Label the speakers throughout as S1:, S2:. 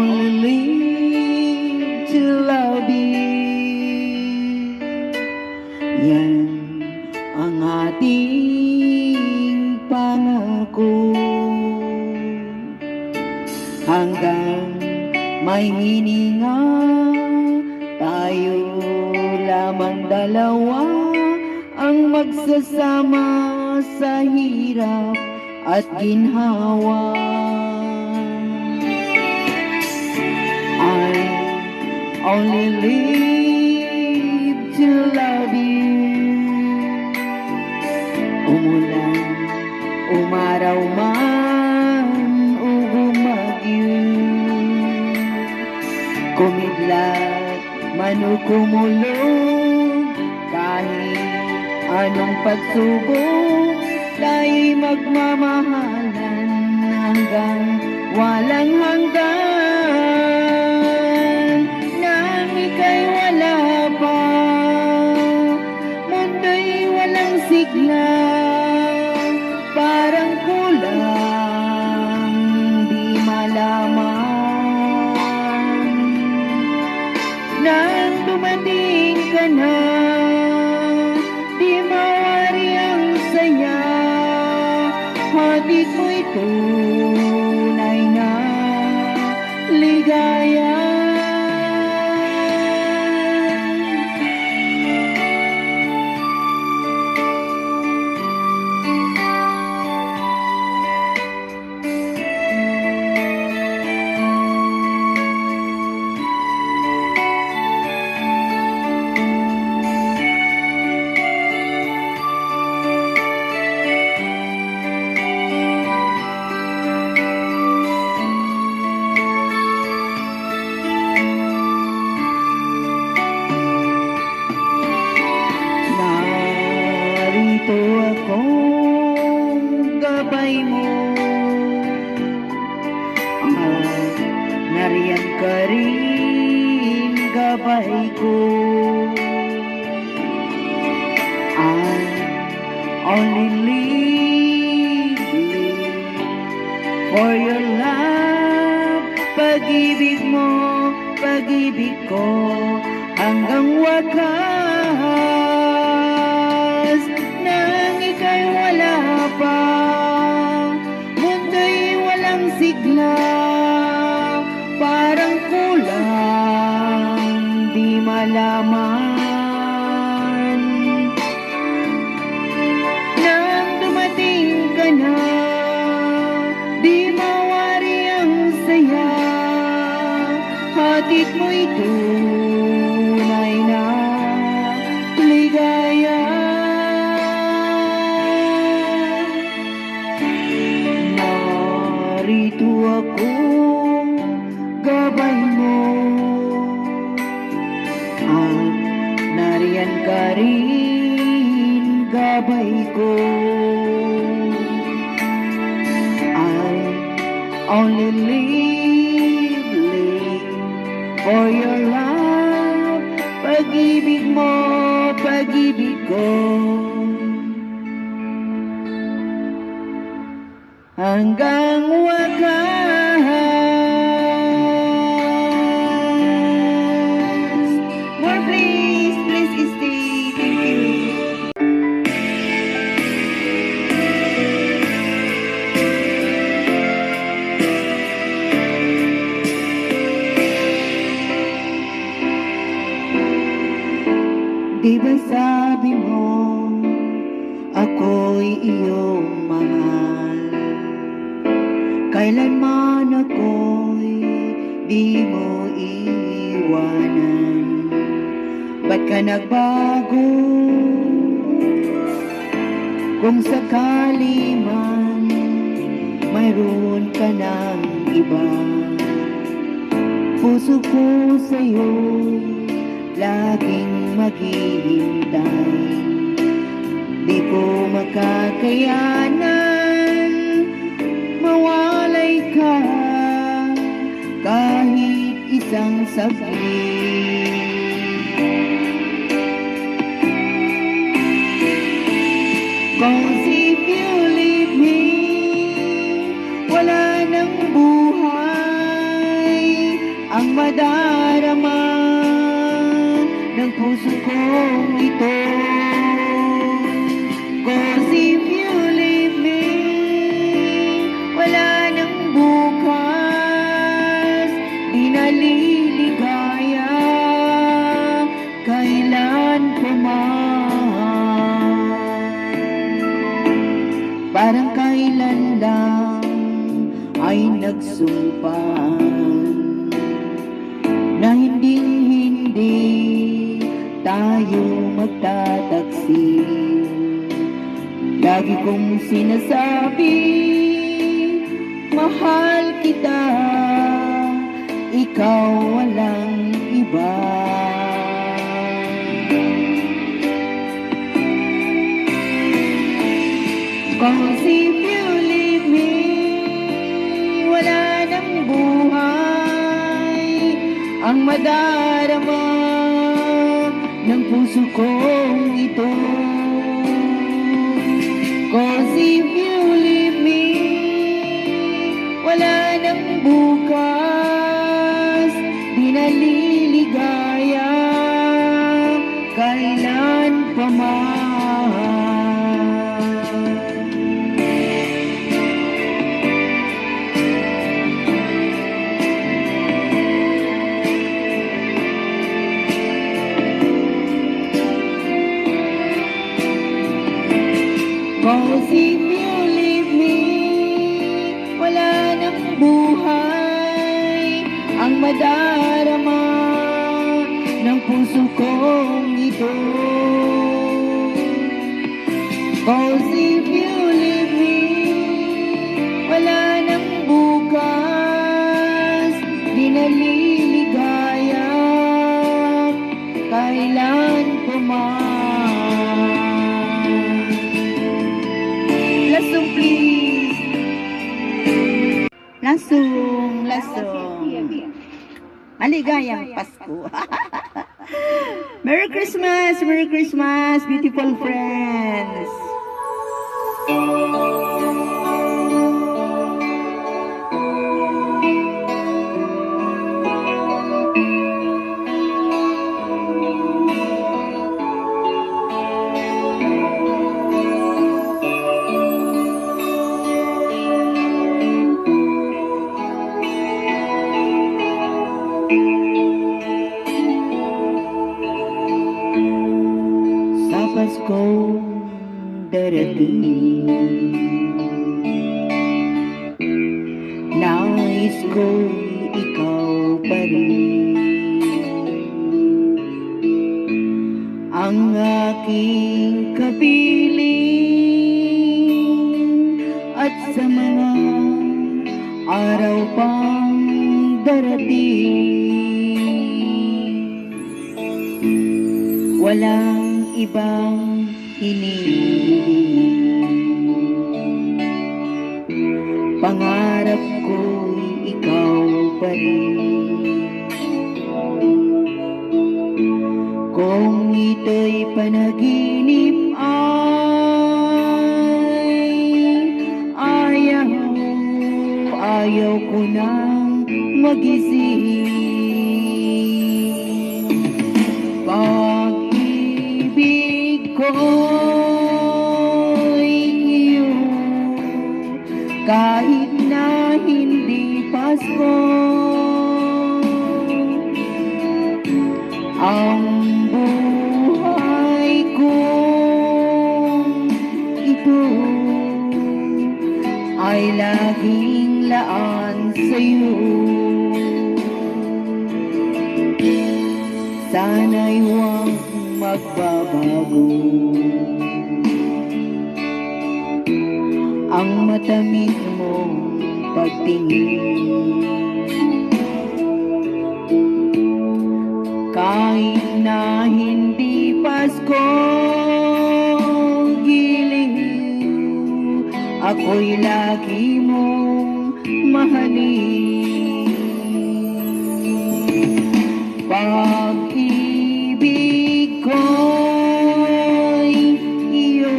S1: only live to love you. Yan ang ating pangako, hanggang may hininga tayo lamang dalawa ang magsasama sa hirap at ginhawa. I only live to love you. Umulan, umaraw man o bumagyo, kumidlat man o kumulong, kahit anong pagsubok, tayo'y magmamahalan hanggang walang hanggan. Nang ika'y wala pa, mundo'y walang sigla, parang kulang di malaman. Nang dumating ka na, di mawari ang saya, hatid mo'y tunay na ligaya. Narito akong gabay mo, at nariyan ka rin gabay ko. I only live for your love. Pag-ibig mo, pag-ibig ko, hanggang wakas. Nang ika'y wala pa, mundo'y walang sigla, parang kulang di malaman. Nang dumating ka na, di mawari ang saya, hatid mo'y tunay na ligaya. Narito ako, gabay mo, at nariyan ka rin gabay ko. I only live for your love. Pag-ibig mo, pag-ibig ko, hanggang wakas. More please, please stay. Thank you. Di ba sabi mo, ako'y iyong mahal? Kailanman ako'y di mo iiwanan. Ba't ka nagbago? Kung sakali man mayroon ka ng iba, puso ko sa'yo'y laging maghihintay. Di ko makakayanan mawalay ka kahit isang saglit. Cause if you leave me, wala nang buhay. ang madarama ng puso kong ito. 'Cause if you leave me, wala nang bukas, di naliligaya kailan pa man. Parang kailan lang ay nagsumpaan na hindi tayo magtataksil. Lagi kong sinasabi, mahal kita, ikaw walang iba. Cause if you leave me, wala nang buhay ang madarama ng puso kong ito. 'Cause if you leave me, wala nang bukas, di naliligaya kailan pa man. Cause if you leave me, wala nang buhay ang madarama ng puso kong ito. Cause if you leave me, wala nang bukas, di naliligaya kailan pa man. Lasong please. Lasong. Maligayang Pasko. Merry Christmas, beautiful friends. Sa Paskong darating, nais ko ikaw pa rin ang aking kapiling, at sa mga araw pang darating, walang ibang hinihiling. Pangarap ko'y ikaw pa rin. Kung ito'y panaginip ay ayaw ko nang magising. Pag-ibig ko'y iyo, kahit na hindi Pasko. Ang buhay kong ito ay laging laan sa'yo. Sana'y huwag magbabago ang matamis mong pagtingin. Kahit na hindi Pasko, giliw, ako'y lagi mong mahalin. Pag-ibig ko'y iyo,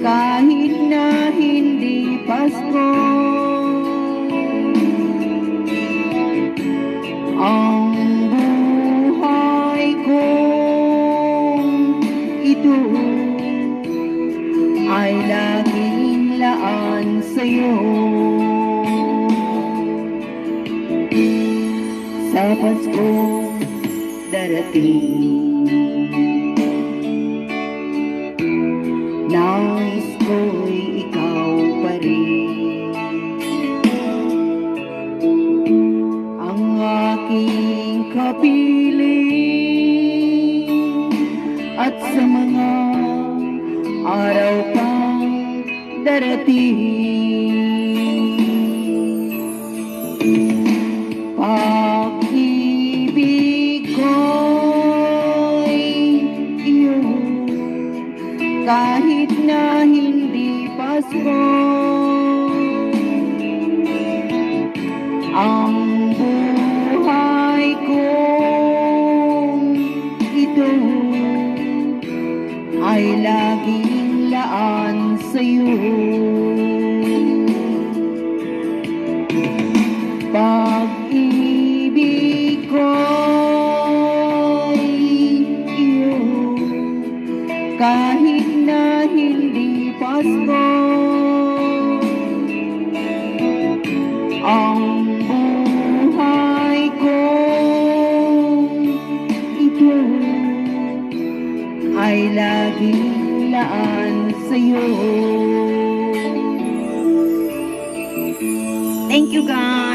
S1: kahit na hindi Pasko. sa Pasko darating. Nais ko'y ikaw pa rin, ang aking kapiling, at sa mga araw pang darating. Pag-ibig ko'y iyong kahit na hindi Pasko. Ang buhay kong ito ay laging laan sa'yo. Pag-ibig ko'y iyong kahit na hindi Pasko. Ang buhay kong ito ay laging laan sa'yo. Thank you, guys.